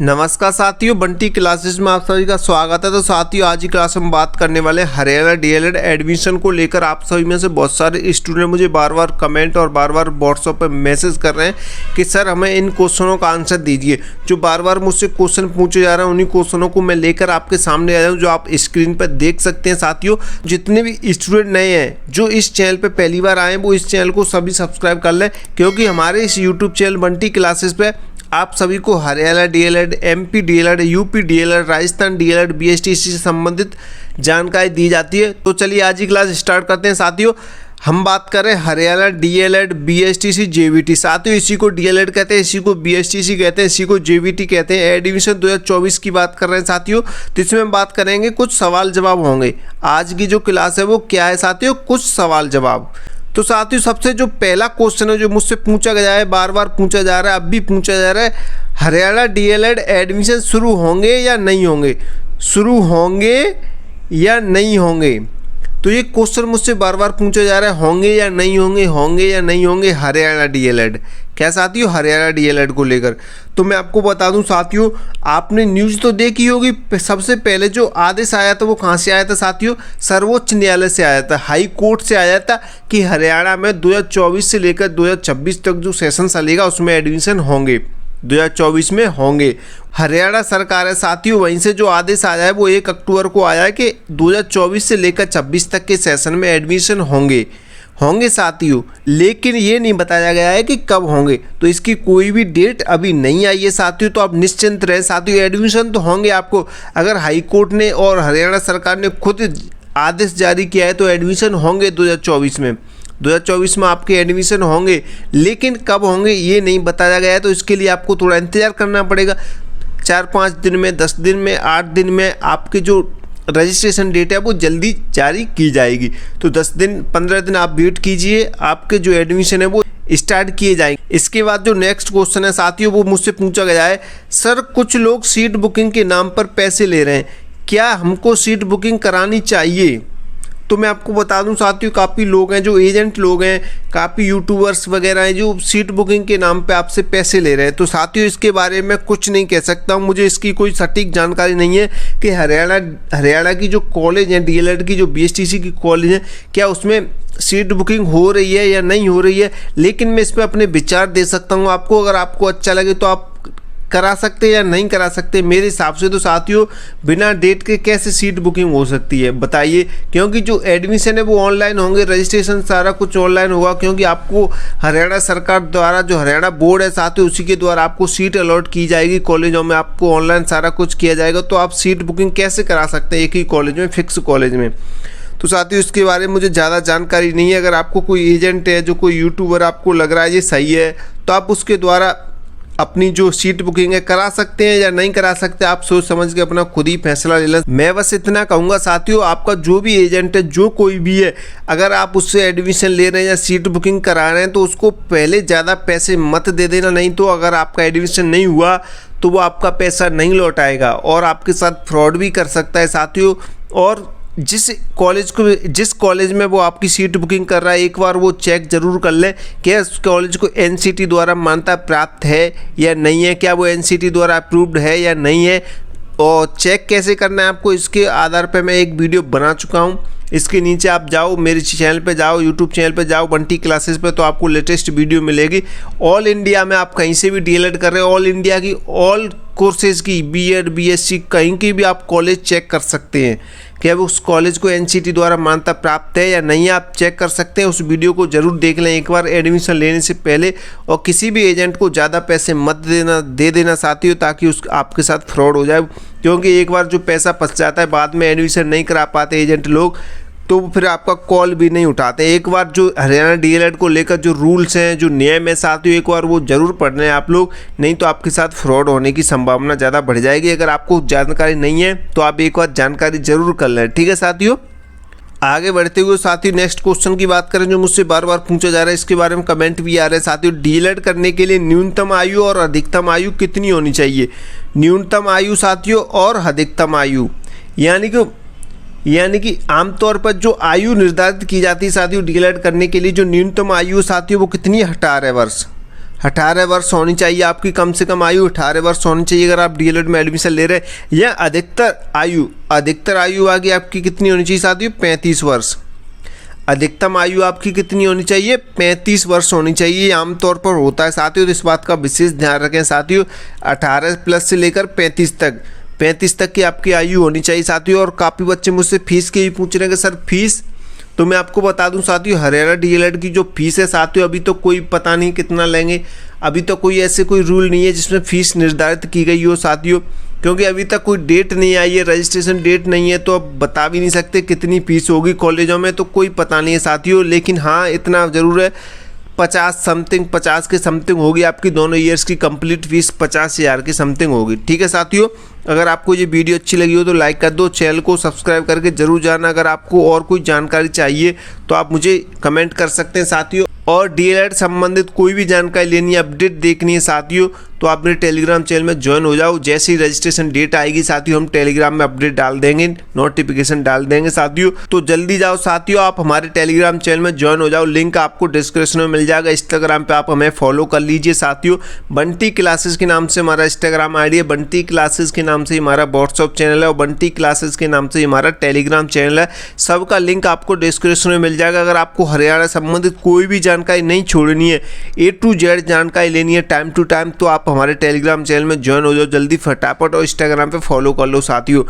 नमस्कार साथियों, बंटी क्लासेस में आप सभी का स्वागत है। तो साथियों, आज की क्लास में बात करने वाले हरियाणा डीएलएड एडमिशन को लेकर आप सभी में से बहुत सारे स्टूडेंट मुझे बार बार कमेंट और बार बार व्हाट्सएप पे मैसेज कर रहे हैं कि सर हमें इन क्वेश्चनों का आंसर दीजिए। जो बार बार मुझसे क्वेश्चन पूछे जा रहे हैं उन्हीं क्वेश्चनों को मैं लेकर आपके सामने आया हूँ, जो आप स्क्रीन पर देख सकते हैं। साथियों, जितने भी स्टूडेंट नए हैं जो इस चैनल पर पहली बार आए हैं वो इस चैनल को सभी सब्सक्राइब कर लें, क्योंकि हमारे इस यूट्यूब चैनल बंटी क्लासेस पे आप सभी को Haryana DElEd, MP DElEd, UP DElEd, Rajasthan DElEd, BSTC से संबंधित जानकारी दी जाती है। तो चलिए आज की क्लास स्टार्ट करते हैं। साथियों, हम बात करें हरियाणा डीएलएड, बीएसटीसी, जेवीटी। साथियों, इसी को डीएलएड कहते हैं, इसी को बीएसटीसी कहते हैं, इसी को जेवीटी कहते हैं। एडमिशन 2024 की बात कर रहे हैं साथियों। तो इसमें बात करेंगे, कुछ सवाल जवाब होंगे। आज की जो क्लास है वो क्या है साथियों? कुछ सवाल जवाब। तो साथियों, सबसे जो पहला क्वेश्चन है जो मुझसे पूछा गया है, बार बार पूछा जा रहा है, अब भी पूछा जा रहा है, हरियाणा डीएलएड एडमिशन शुरू होंगे या नहीं होंगे? शुरू होंगे या नहीं होंगे? तो ये क्वेश्चन मुझसे बार बार पूछा जा रहा है, होंगे या नहीं होंगे, होंगे या नहीं होंगे हरियाणा डीएलएड। क्या साथियों? हरियाणा डीएलएड को लेकर तो मैं आपको बता दूं साथियों, आपने न्यूज़ तो देखी होगी। सबसे पहले जो आदेश आया था वो कहाँ से आया था साथियों? सर्वोच्च न्यायालय से आया था, हाई कोर्ट से आया था कि हरियाणा में 2024 से लेकर 2026 तक जो सेशन चलेगा उसमें एडमिशन होंगे, 2024 में होंगे। हरियाणा सरकार है साथियों, वहीं से जो आदेश आया है वो 1 अक्टूबर को आया है कि 2024 से लेकर 26 तक के सेशन में एडमिशन होंगे साथियों। लेकिन ये नहीं बताया गया है कि कब होंगे, तो इसकी कोई भी डेट अभी नहीं आई है साथियों। तो आप निश्चिंत रहें साथियों, एडमिशन तो होंगे आपको। अगर हाई कोर्ट ने और हरियाणा सरकार ने खुद आदेश जारी किया है तो एडमिशन होंगे 2024 में। 2024 में आपके एडमिशन होंगे, लेकिन कब होंगे ये नहीं बताया गया है। तो इसके लिए आपको थोड़ा इंतज़ार करना पड़ेगा। 4-5 दिन में, 10 दिन में, 8 दिन में आपके जो रजिस्ट्रेशन डेट है वो जल्दी जारी की जाएगी। तो 10 दिन 15 दिन आप वेट कीजिए, आपके जो एडमिशन है वो स्टार्ट किए जाएंगे। इसके बाद जो नेक्स्ट क्वेश्चन है साथियों, वो मुझसे पूछा गया है, सर कुछ लोग सीट बुकिंग के नाम पर पैसे ले रहे हैं, क्या हमको सीट बुकिंग करानी चाहिए? तो मैं आपको बता दूं साथियों, काफ़ी लोग हैं जो एजेंट लोग हैं, काफ़ी यूट्यूबर्स वगैरह हैं जो सीट बुकिंग के नाम पे आपसे पैसे ले रहे हैं। तो साथियों, इसके बारे में कुछ नहीं कह सकता हूं, मुझे इसकी कोई सटीक जानकारी नहीं है कि हरियाणा की जो कॉलेज है, डीएलएड की जो बीएसटीसी की कॉलेज है, क्या उसमें सीट बुकिंग हो रही है या नहीं हो रही है। लेकिन मैं इस पर अपने विचार दे सकता हूँ आपको। अगर आपको अच्छा लगे तो आप करा सकते हैं या नहीं करा सकते। मेरे हिसाब से तो साथियों, बिना डेट के कैसे सीट बुकिंग हो सकती है बताइए? क्योंकि जो एडमिशन है वो ऑनलाइन होंगे, रजिस्ट्रेशन सारा कुछ ऑनलाइन होगा, क्योंकि आपको हरियाणा सरकार द्वारा, जो हरियाणा बोर्ड है साथियों, उसी के द्वारा आपको सीट अलॉट की जाएगी कॉलेजों में, आपको ऑनलाइन सारा कुछ किया जाएगा। तो आप सीट बुकिंग कैसे करा सकते हैं एक ही कॉलेज में, फिक्स कॉलेज में? तो साथियों, इसके बारे में मुझे ज़्यादा जानकारी नहीं है। अगर आपको कोई एजेंट है, जो कोई यूट्यूबर आपको लग रहा है ये सही है, तो आप उसके द्वारा अपनी जो सीट बुकिंग है करा सकते हैं या नहीं करा सकते, आप सोच समझ के अपना खुद ही फैसला ले लें। मैं बस इतना कहूँगा साथियों, आपका जो भी एजेंट है, जो कोई भी है, अगर आप उससे एडमिशन ले रहे हैं या सीट बुकिंग करा रहे हैं तो उसको पहले ज़्यादा पैसे मत दे देना। नहीं तो अगर आपका एडमिशन नहीं हुआ तो वो आपका पैसा नहीं लौटाएगा और आपके साथ फ्रॉड भी कर सकता है साथियों। और जिस कॉलेज में वो आपकी सीट बुकिंग कर रहा है, एक बार वो चेक जरूर कर लें कि उस कॉलेज को एनसीटी द्वारा मान्यता प्राप्त है या नहीं है, क्या वो एनसीटी द्वारा अप्रूव्ड है या नहीं है। और चेक कैसे करना है आपको, इसके आधार पर मैं एक वीडियो बना चुका हूँ। इसके नीचे आप जाओ, मेरे चैनल पे जाओ, यूट्यूब चैनल पे जाओ, बंटी क्लासेस पे, तो आपको लेटेस्ट वीडियो मिलेगी। ऑल इंडिया में आप कहीं से भी डीएलएड कर रहे हो, ऑल इंडिया की ऑल कोर्सेज़ की, बीएड, बीएससी, कहीं की भी आप कॉलेज चेक कर सकते हैं कि अब उस कॉलेज को एनसीटी द्वारा मान्यता प्राप्त है या नहीं, आप चेक कर सकते हैं। उस वीडियो को जरूर देख लें एक बार एडमिशन लेने से पहले। और किसी भी एजेंट को ज़्यादा पैसे मत दे देना साथियों, ताकि आपके साथ फ्रॉड हो जाए। क्योंकि एक बार जो पैसा फंस जाता है, बाद में एडमिशन नहीं करा पाते एजेंट लोग, तो फिर आपका कॉल भी नहीं उठाते। एक बार जो हरियाणा डीएलएड को लेकर जो रूल्स हैं, जो नियम है साथियों, एक बार वो जरूर पढ़ लें आप लोग, नहीं तो आपके साथ फ्रॉड होने की संभावना ज़्यादा बढ़ जाएगी। अगर आपको जानकारी नहीं है तो आप एक बार जानकारी जरूर कर लें, ठीक है साथियों। आगे बढ़ते हुए साथियों, नेक्स्ट क्वेश्चन की बात करें जो मुझसे बार बार पूछा जा रहा है, इसके बारे में कमेंट भी आ रहे हैं साथियों। डीएलएड करने के लिए न्यूनतम आयु और अधिकतम आयु कितनी होनी चाहिए? न्यूनतम आयु साथियों और अधिकतम आयु, यानी कि आमतौर पर जो आयु निर्धारित की जाती है साथियों डीएलएड करने के लिए, जो न्यूनतम आयु साथियों वो कितनी है? 18 वर्ष। 18 वर्ष होनी चाहिए आपकी, कम से कम आयु 18 वर्ष होनी चाहिए अगर आप डीएलएड में एडमिशन ले रहे हैं। या अधिकतर आयु आगे आपकी कितनी होनी चाहिए साथियों? 35 वर्ष। अधिकतम आयु आपकी कितनी होनी चाहिए? 35 वर्ष होनी चाहिए। ये आमतौर पर होता है साथियों, तो इस बात का विशेष ध्यान रखें साथियों। 18 प्लस से लेकर 35 तक की आपकी आयु होनी चाहिए साथियों। और काफ़ी बच्चे मुझसे फीस के ही पूछ रहे हैं कि सर फीस, तो मैं आपको बता दूं साथियों, हरियाणा डीएलएड की जो फीस है साथियों, अभी तो कोई पता नहीं कितना लेंगे। अभी तो कोई ऐसे कोई रूल नहीं है जिसमें फ़ीस निर्धारित की गई हो साथियों, क्योंकि अभी तक कोई डेट नहीं आई है, रजिस्ट्रेशन डेट नहीं है, तो अब बता भी नहीं सकते कितनी फ़ीस होगी। कॉलेजों में तो कोई पता नहीं है साथियों, लेकिन हाँ इतना ज़रूर है 50 के समथिंग होगी आपकी। दोनों ईयर्स की कंप्लीट फीस 50,000 की समथिंग होगी। ठीक है साथियों, अगर आपको ये वीडियो अच्छी लगी हो तो लाइक कर दो, चैनल को सब्सक्राइब करके जरूर जाना। अगर आपको और कोई जानकारी चाहिए तो आप मुझे कमेंट कर सकते हैं साथियों। और डीएलएड संबंधित कोई भी जानकारी लेनी है, अपडेट देखनी है साथियों, तो आप मेरे टेलीग्राम चैनल में ज्वाइन हो जाओ। जैसे ही रजिस्ट्रेशन डेट आएगी साथियों, हम टेलीग्राम में अपडेट डाल देंगे, नोटिफिकेशन डाल देंगे साथियों। तो जल्दी जाओ साथियों, आप हमारे टेलीग्राम चैनल में ज्वाइन हो जाओ। लिंक आपको डिस्क्रिप्शन में मिल जाएगा। इंस्टाग्राम पे आप हमें फॉलो कर लीजिए साथियों। बंटी क्लासेस के नाम से हमारा इंस्टाग्राम आईडी है, बंटी क्लासेस के नाम से हमारा व्हाट्सअप चैनल है, और बंटी क्लासेस के नाम से हमारा टेलीग्राम चैनल है। सबका लिंक आपको डिस्क्रिप्शन में मिल जाएगा। अगर आपको हरियाणा संबंधित कोई भी जानकारी नहीं छोड़नी है, A to Z जानकारी लेनी है टाइम टू टाइम, तो आप हमारे टेलीग्राम चैनल में ज्वाइन हो जाओ जल्दी फटाफट, और इंस्टाग्राम पे फॉलो कर लो साथियों।